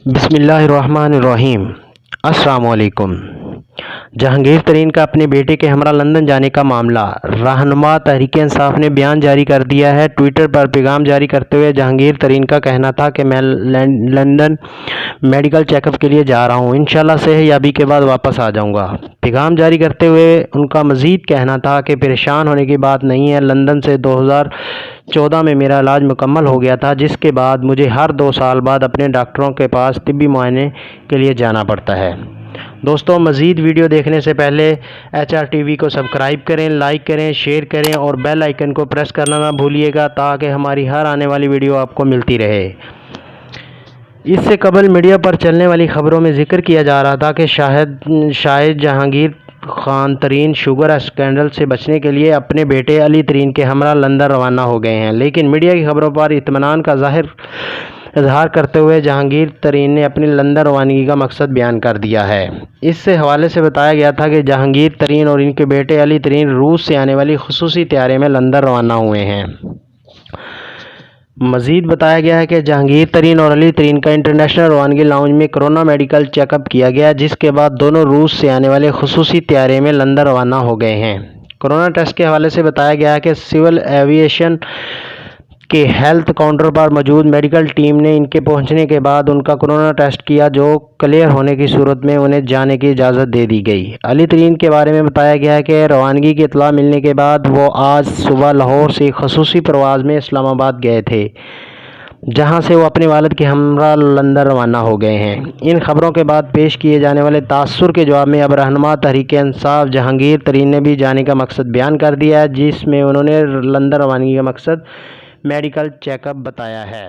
بسم اللہ الرحمن الرحیم۔ السلام علیکم۔ جہانگیر ترین کا اپنے بیٹے کے ہمراہ لندن جانے کا معاملہ، رہنما تحریک انصاف نے بیان جاری کر دیا ہے۔ ٹویٹر پر پیغام جاری کرتے ہوئے جہانگیر ترین کا کہنا تھا کہ میں لندن میڈیکل چیک اپ کے لیے جا رہا ہوں، انشاءاللہ صحت یابی کے بعد واپس آ جاؤں گا۔ پیغام جاری کرتے ہوئے ان کا مزید کہنا تھا کہ پریشان ہونے کی بات نہیں ہے، لندن سے 2014 میں میرا علاج مکمل ہو گیا تھا، جس کے بعد مجھے ہر 2 سال بعد اپنے ڈاکٹروں کے پاس طبی معائنے کے لیے جانا پڑتا ہے۔ دوستوں، مزید ویڈیو دیکھنے سے پہلے HRTV کو سبسکرائب کریں، لائک کریں، شیئر کریں اور بیل آئیکن کو پریس کرنا نہ بھولیے گا تاکہ ہماری ہر آنے والی ویڈیو آپ کو ملتی رہے۔ اس سے قبل میڈیا پر چلنے والی خبروں میں ذکر کیا جا رہا تھا کہ شاہد جہانگیر خان ترین شوگر اسکینڈل سے بچنے کے لیے اپنے بیٹے علی ترین کے ہمراہ لندن روانہ ہو گئے ہیں، لیکن میڈیا کی خبروں پر اطمینان کا اظہار کرتے ہوئے جہانگیر ترین نے اپنی لندن روانگی کا مقصد بیان کر دیا ہے۔ اس حوالے سے بتایا گیا تھا کہ جہانگیر ترین اور ان کے بیٹے علی ترین روس سے آنے والی خصوصی طیارے میں لندن روانہ ہوئے ہیں۔ مزید بتایا گیا ہے کہ جہانگیر ترین اور علی ترین کا انٹرنیشنل روانگی لاؤنج میں کورونا میڈیکل چیک اپ کیا گیا، جس کے بعد دونوں روس سے آنے والے خصوصی طیارے میں لندن روانہ ہو گئے ہیں۔ کورونا ٹیسٹ کے حوالے سے بتایا گیا ہے کہ سول ایویشن کے ہیلتھ کاؤنٹر پر موجود میڈیکل ٹیم نے ان کے پہنچنے کے بعد ان کا کورونا ٹیسٹ کیا، جو کلیئر ہونے کی صورت میں انہیں جانے کی اجازت دے دی گئی۔ علی ترین کے بارے میں بتایا گیا ہے کہ روانگی کی اطلاع ملنے کے بعد وہ آج صبح لاہور سے خصوصی پرواز میں اسلام آباد گئے تھے، جہاں سے وہ اپنے والد کے ہمراہ لندن روانہ ہو گئے ہیں۔ ان خبروں کے بعد پیش کیے جانے والے تاثر کے جواب میں اب رہنما تحریک انصاف جہانگیر ترین نے بھی جانے کا مقصد بیان کر دیا ہے، جس میں انہوں نے لندن روانگی کا مقصد میڈیکل چیک اپ بتایا ہے۔